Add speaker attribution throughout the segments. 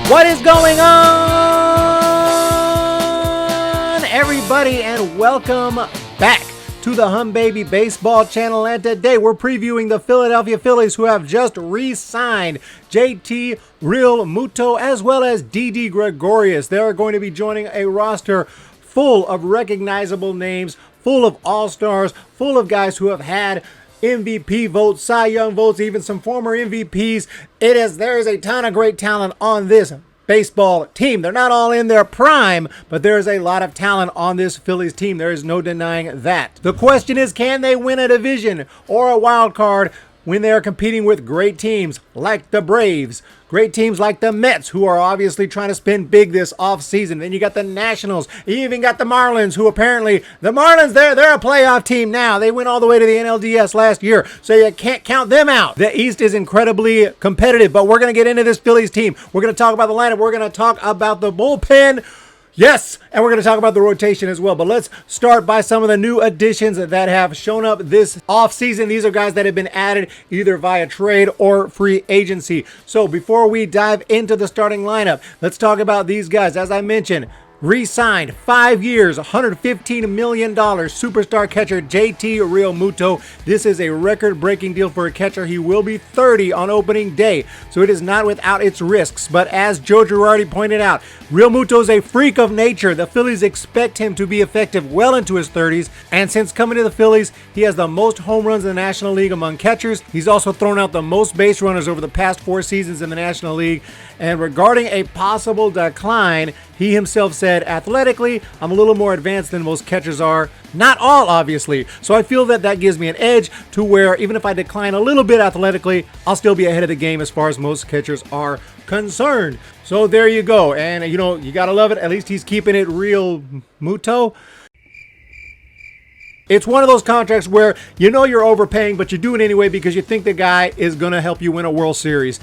Speaker 1: What is going on, everybody, and welcome back to the Humm Baby Baseball channel. And today we're previewing the Philadelphia Phillies, who have just re-signed J.T. Realmuto as well as Didi Gregorious. They are going to be joining a roster full of recognizable names, full of all-stars, full of guys who have had MVP votes, Cy Young votes, even some former MVPs. There is a ton of great talent on this baseball team. They're not all in their prime, but there is a lot of talent on this Phillies team. There is no denying that. The question is, can they win a division or a wild card when they are competing with great teams like the Braves, great teams like the Mets, who are obviously trying to spend big this offseason. Then you got the Nationals. You even got the Marlins, who apparently, the Marlins, they're a playoff team now. They went all the way to the NLDS last year, so you can't count them out. The East is incredibly competitive, but we're going to get into this Phillies team. We're going to talk about the lineup. We're going to talk about the bullpen. Yes, and we're going to talk about the rotation as well. But let's start by some of the new additions that have shown up this offseason. These are guys that have been added either via trade or free agency. So before we dive into the starting lineup, let's talk about these guys. As I mentioned, re-signed 5 years, $115 million superstar catcher J.T. Realmuto. This is a record-breaking deal for a catcher. He will be 30 on opening day, so it is not without its risks. But as Joe Girardi pointed out, Realmuto is a freak of nature. The Phillies expect him to be effective well into his 30s, and since coming to the Phillies, he has the most home runs in the National League among catchers. He's also thrown out the most base runners over the past 4 seasons in the National League. And regarding a possible decline, he himself said, athletically, I'm a little more advanced than most catchers are. Not all, obviously. So I feel that gives me an edge to where even if I decline a little bit athletically, I'll still be ahead of the game as far as most catchers are concerned. So there you go. And, you got to love it. At least he's keeping it real, Muto. It's one of those contracts where you're overpaying, but you do it anyway because you think the guy is going to help you win a World Series.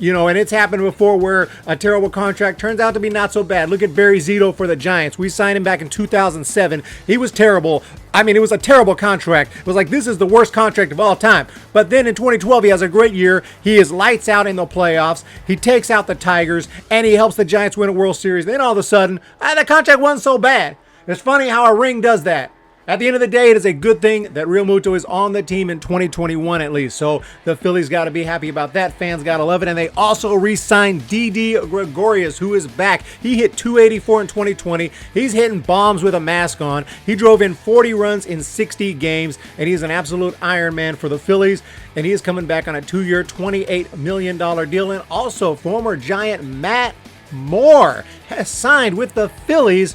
Speaker 1: And it's happened before where a terrible contract turns out to be not so bad. Look at Barry Zito for the Giants. We signed him back in 2007. He was terrible. I mean, it was a terrible contract. It was like, this is the worst contract of all time. But then in 2012, he has a great year. He is lights out in the playoffs. He takes out the Tigers, and he helps the Giants win a World Series. Then all of a sudden, the contract wasn't so bad. It's funny how a ring does that. At the end of the day, it is a good thing that Realmuto is on the team in 2021 at least. So the Phillies got to be happy about that. Fans got to love it. And they also re-signed Didi Gregorious, who is back. He hit .284 in 2020. He's hitting bombs with a mask on. He drove in 40 runs in 60 games, and he's an absolute Iron Man for the Phillies. And he is coming back on a 2-year, $28 million deal. And also, former Giant Matt Moore has signed with the Phillies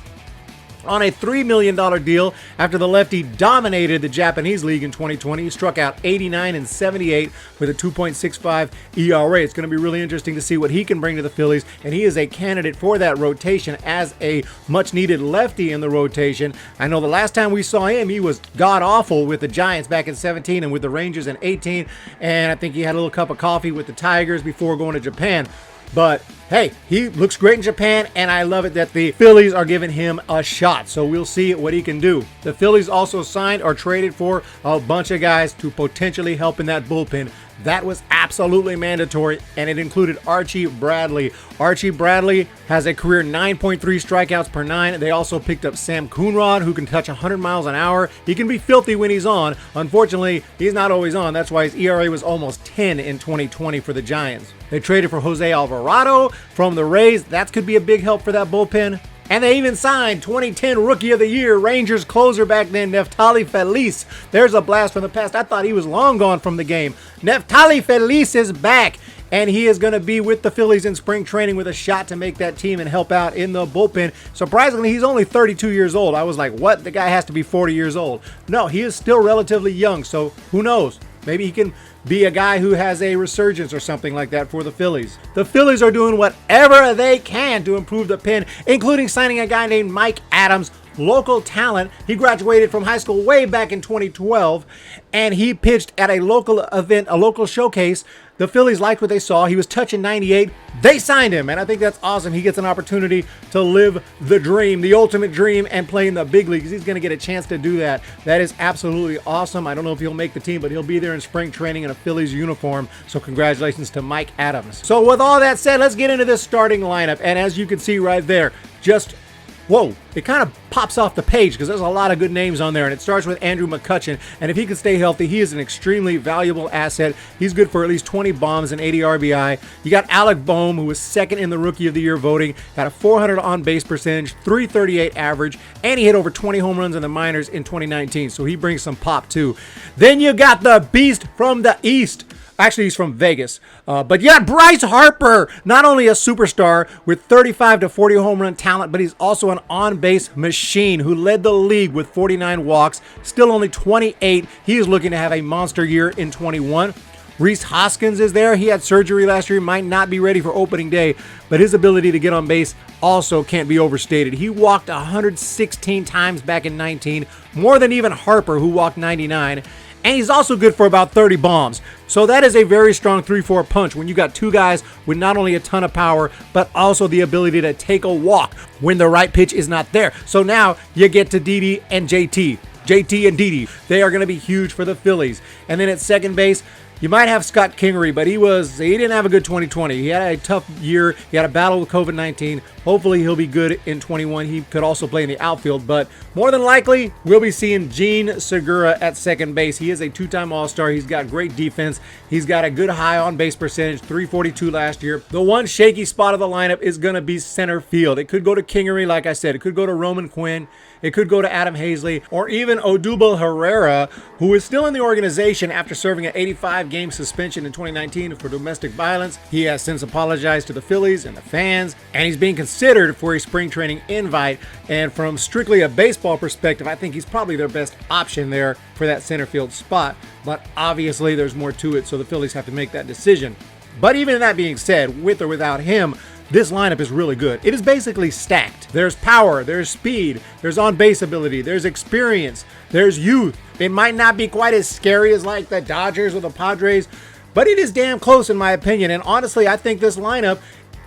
Speaker 1: on a $3 million deal after the lefty dominated the Japanese league in 2020. He struck out 89 and 78 with a 2.65 ERA. It's going to be really interesting to see what he can bring to the Phillies, and he is a candidate for that rotation as a much-needed lefty in the rotation. I know the last time we saw him, he was god-awful with the Giants back in 17 and with the Rangers in 18, and I think he had a little cup of coffee with the Tigers before going to Japan. But hey, he looks great in Japan, and I love it that the Phillies are giving him a shot. So we'll see what he can do. The Phillies also signed or traded for a bunch of guys to potentially help in that bullpen. That was absolutely mandatory, and it included Archie Bradley. Archie Bradley has a career 9.3 strikeouts per 9. They also picked up SAM COONROD, who can touch 100 miles an hour. He can be filthy when he's on. Unfortunately, he's not always on. That's why his ERA was almost 10 in 2020 for the Giants. They traded for Jose Alvarado from the Rays. That could be a big help for that bullpen. And they even signed 2010 Rookie of the Year Rangers closer back then, Neftali Feliz. There's a blast from the past. I thought he was long gone from the game. Neftali Feliz is back, and he is going to be with the Phillies in spring training with a shot to make that team and help out in the bullpen. Surprisingly, he's only 32 years old. I was like, what? The guy has to be 40 years old. No, he is still relatively young, so who knows? Maybe he can be a guy who has a resurgence or something like that for the Phillies. The Phillies are doing whatever they can to improve the pen, including signing a guy named Mike Adams, local talent. He graduated from high school way back in 2012, and he pitched at a local event, a local showcase. The Phillies liked what they saw. He was touching 98. They signed him, and I think that's awesome. He gets an opportunity to live the dream, the ultimate dream, and play in the big leagues. He's going to get a chance to do that. That is absolutely awesome. I don't know if he'll make the team, but he'll be there in spring training in a Phillies uniform. So congratulations to Mike Adams. So with all that said, let's get into this starting lineup. And as you can see right there, just whoa, it kind of pops off the page because there's a lot of good names on there, and it starts with Andrew McCutchen, and if he can stay healthy, he is an extremely valuable asset. He's good for at least 20 bombs and 80 RBI. You got Alec Boehm, who was second in the Rookie of the Year voting, got a 400 on-base percentage, 338 average, and he hit over 20 home runs in the minors in 2019, so he brings some pop too. Then you got the beast from the East. Actually, he's from Vegas. But you got Bryce Harper, not only a superstar with 35 to 40 home run talent, but he's also an on-base machine who led the league with 49 walks, still only 28. He is looking to have a monster year in 21. Rhys Hoskins is there. He had surgery last year, might not be ready for opening day, but his ability to get on base also can't be overstated. He walked 116 times back in 19, more than even Harper, who walked 99. And he's also good for about 30 bombs. So that is a very strong 3-4 punch when you got two guys with not only a ton of power, but also the ability to take a walk when the right pitch is not there. So now you get to Didi and J.T. J.T. and Didi. They are going to be huge for the Phillies. And then at second base, you might have Scott Kingery, but he didn't have a good 2020. He had a tough year. He had a battle with COVID-19. Hopefully he'll be good in 21. He could also play in the outfield, but more than likely, we'll be seeing Jean Segura at second base. He is a two-time All-Star. He's got great defense. He's got a good high on-base percentage, 342 last year. The one shaky spot of the lineup is going to be center field. It could go to Kingery, like I said. It could go to Roman Quinn. It could go to Adam Hazley or even Odubel Herrera, who is still in the organization after serving an 85-game suspension in 2019 for domestic violence. He has since apologized to the Phillies and the fans, and he's being considered for a spring training invite. And from strictly a baseball perspective, I think he's probably their best option there for that center field spot. But obviously, there's more to it, so the Phillies have to make that decision. But even that being said, with or without him, this lineup is really good. It is basically stacked. There's power, there's speed, there's on-base ability, there's experience, there's youth. It might not be quite as scary as like the Dodgers or the Padres, but it is damn close in my opinion. And honestly, I think this lineup,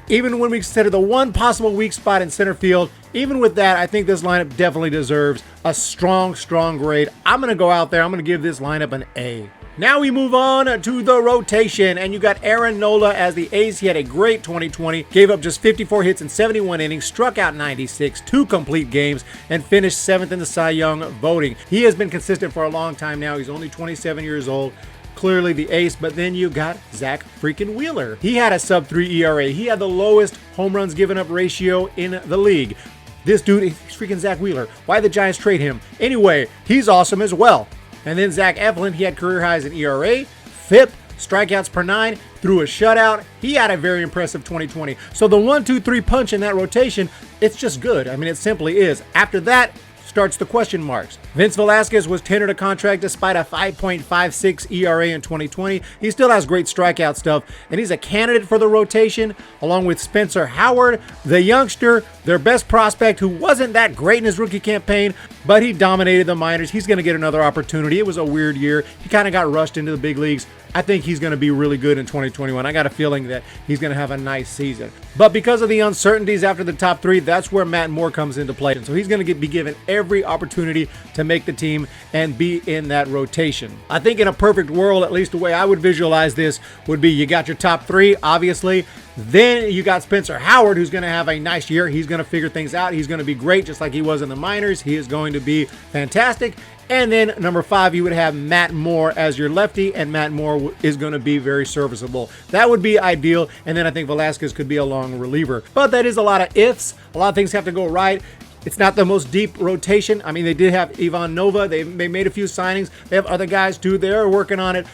Speaker 1: even when we consider the one possible weak spot in center field, even with that, I think this lineup definitely deserves a strong grade. I'm going to go out there. I'm going to give this lineup an A. Now we move on to the rotation, and you got Aaron Nola as the ace. He had a great 2020, gave up just 54 hits in 71 innings, struck out 96, 2 complete games, and finished 7th in the Cy Young voting. He has been consistent for a long time now. He's only 27 years old. Clearly the ace, but then you got Zack freaking Wheeler. He had a sub-3 ERA. He had the lowest home runs given up ratio in the league. This dude is freaking Zack Wheeler. Why the Giants trade him? Anyway, he's awesome as well. And then Zach Eflin, he had career highs in ERA, FIP, strikeouts per 9, threw a shutout. He had a very impressive 2020. So the 1-2-3 punch in that rotation, it's just good. I mean, it simply is. After that starts the question marks. Vince Velasquez was tendered a contract despite a 5.56 ERA in 2020. He still has great strikeout stuff, and he's a candidate for the rotation, along with Spencer Howard, the youngster, their best prospect, who wasn't that great in his rookie campaign, but he dominated the minors. He's going to get another opportunity. It was a weird year. He kind of got rushed into the big leagues. I think he's going to be really good in 2021. I got a feeling that he's going to have a nice season. But because of the uncertainties after the top 3, that's where Matt Moore comes into play. And so he's going to be given every opportunity to make the team and be in that rotation. I think in a perfect world, at least the way I would visualize this would be you got your top 3, obviously. Then you got Spencer Howard, who's going to have a nice year. He's going to figure things out. He's going to be great, just like he was in the minors. He is going to be fantastic. And then number 5, you would have Matt Moore as your lefty, and Matt Moore is going to be very serviceable. That would be ideal. And then I think Velasquez could be a long reliever. But that is a lot of ifs. A lot of things have to go right. It's not the most deep rotation. I mean, they did have Ivan Nova. They made a few signings. They have other guys too. They're working on it.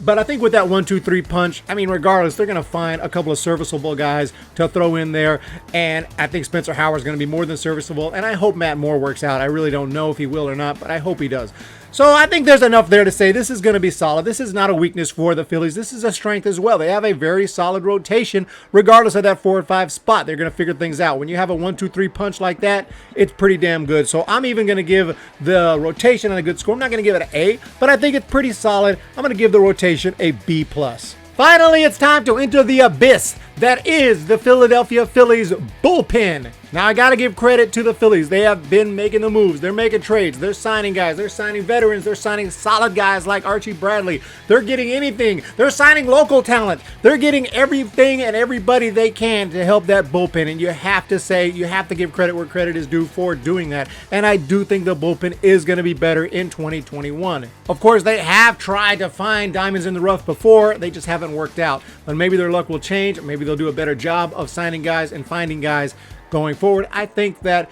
Speaker 1: But I think with that 1-2-3 punch, I mean, regardless, they're going to find a couple of serviceable guys to throw in there. And I think Spencer Howard's going to be more than serviceable. And I hope Matt Moore works out. I really don't know if he will or not, but I hope he does. So I think there's enough there to say this is going to be solid. This is not a weakness for the Phillies. This is a strength as well. They have a very solid rotation regardless of that 4 and 5 spot. They're going to figure things out. When you have a 1-2-3 punch like that, it's pretty damn good. So I'm even going to give the rotation a good score. I'm not going to give it an A, but I think it's pretty solid. I'm going to give the rotation a B+. Finally, it's time to enter the abyss that is the Philadelphia Phillies bullpen. Now, I got to give credit to the Phillies. They have been making the moves. They're making trades. They're signing guys. They're signing veterans. They're signing solid guys like Archie Bradley. They're getting anything. They're signing local talent. They're getting everything and everybody they can to help that bullpen. And you have to say, you have to give credit where credit is due for doing that. And I do think the bullpen is going to be better in 2021. Of course, they have tried to find diamonds in the rough before. They just haven't worked out. But maybe their luck will change. Maybe they'll do a better job of signing guys and finding guys going forward. I think that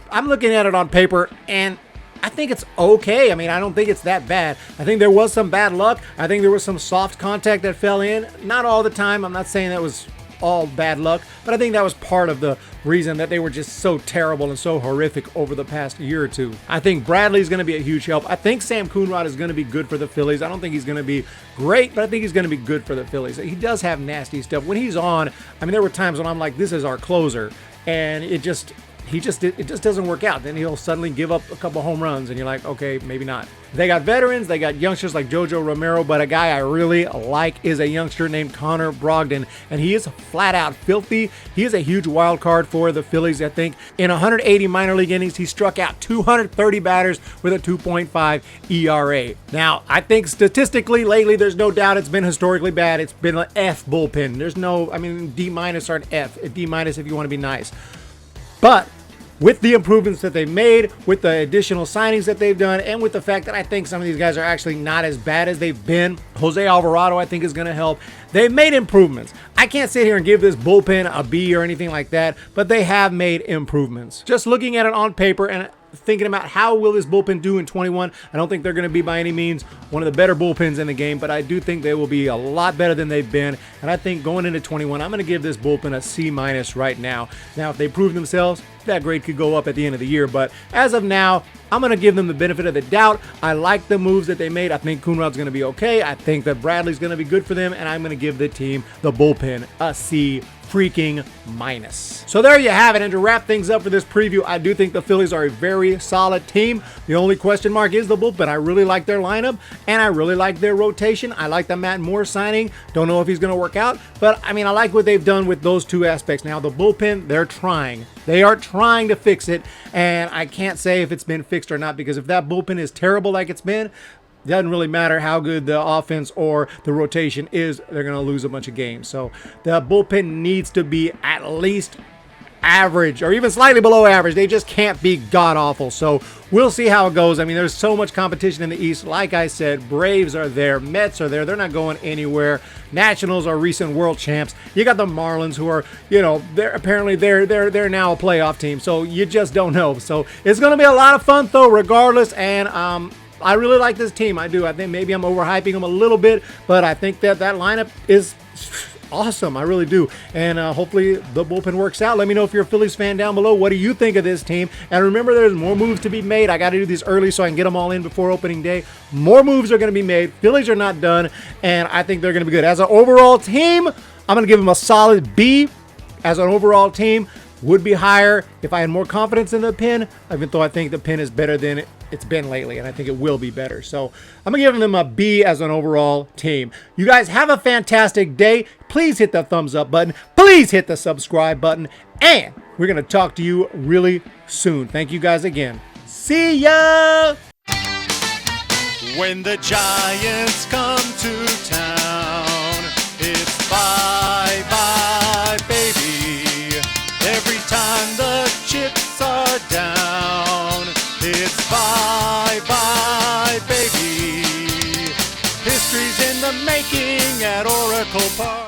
Speaker 1: I'm looking at it on paper and I think it's okay. I mean, I don't think it's that bad. I think there was some bad luck. I think there was some soft contact that fell in. Not all the time. I'm not saying that was all bad luck, but I think that was part of the reason that they were just so terrible and so horrific over the past year or two. I think Bradley's going to be a huge help. I think Sam Coonrod is going to be good for the Phillies. I don't think he's going to be great, but I think he's going to be good for the Phillies. He does have nasty stuff. When he's on, I mean, there were times when I'm like, this is our closer, and it just doesn't work out. Then he'll suddenly give up a couple home runs and you're like, okay, maybe not. They got veterans, they got youngsters like Jojo Romero, but a guy I really like is a youngster named Connor Brogdon, and he is flat out filthy. He is a huge wild card for the Phillies. I think in 180 minor league innings, he struck out 230 batters with a 2.5 ERA. Now, I think statistically lately, there's no doubt it's been historically bad. It's been an F bullpen. There's no, I mean, D- or an F. A D- if you want to be nice. But with the improvements that they've made, with the additional signings that they've done, and with the fact that I think some of these guys are actually not as bad as they've been, Jose Alvarado I think is going to help. They've made improvements. I can't sit here and give this bullpen a B or anything like that, but they have made improvements. Just looking at it on paper and thinking about how will this bullpen do in 21, I don't think they're going to be by any means one of the better bullpens in the game, but I do think they will be a lot better than they've been. And I think going into 21, I'm going to give this bullpen a C- right now. Now, if they prove themselves, that grade could go up at the end of the year, but as of now, I'm going to give them the benefit of the doubt. I like the moves that they made. I think Coonrod's going to be okay. I think that Bradley's going to be good for them, and I'm going to give the team, the bullpen, a C-. So there you have it. And to wrap things up for this preview, I do think the Phillies are a very solid team. The only question mark is the bullpen. I really like their lineup and I really like their rotation. I like the Matt Moore signing. Don't know if he's going to work out, but I mean, I like what they've done with those two aspects. Now the bullpen, they're trying. They are trying to fix it, and I can't say if it's been fixed or not, because if that bullpen is terrible like it's been, it doesn't really matter how good the offense or the rotation is, they're going to lose a bunch of games. So the bullpen needs to be at least average or even slightly below average. They just can't be god-awful. So we'll see how it goes. I mean, there's so much competition in the East. Like I said, Braves are there. Mets are there. They're not going anywhere. Nationals are recent world champs. You got the Marlins who are, you know, they're now a playoff team. So you just don't know. So it's going to be a lot of fun, though, regardless. And I really like this team. I do. I think maybe I'm overhyping them a little bit, but I think that lineup is awesome. I really do. And hopefully the bullpen works out. Let me know if you're a Phillies fan down below. What do you think of this team? And remember, there's more moves to be made. I got to do these early so I can get them all in before opening day. More moves are going to be made. Phillies are not done, and I think they're going to be good. As an overall team, I'm going to give them a solid B. As an overall team, would be higher if I had more confidence in the pen, even though I think the pen is better than it's been lately, and I think it will be better. So I'm going to give them a B as an overall team. You guys have a fantastic day. Please hit the thumbs up button. Please hit the subscribe button. And we're going to talk to you really soon. Thank you guys again. See ya!
Speaker 2: When the Giants come to town, it's bye-bye, baby. Every time the chips are down, it's bye-bye, baby. History's in the making at Oracle Park.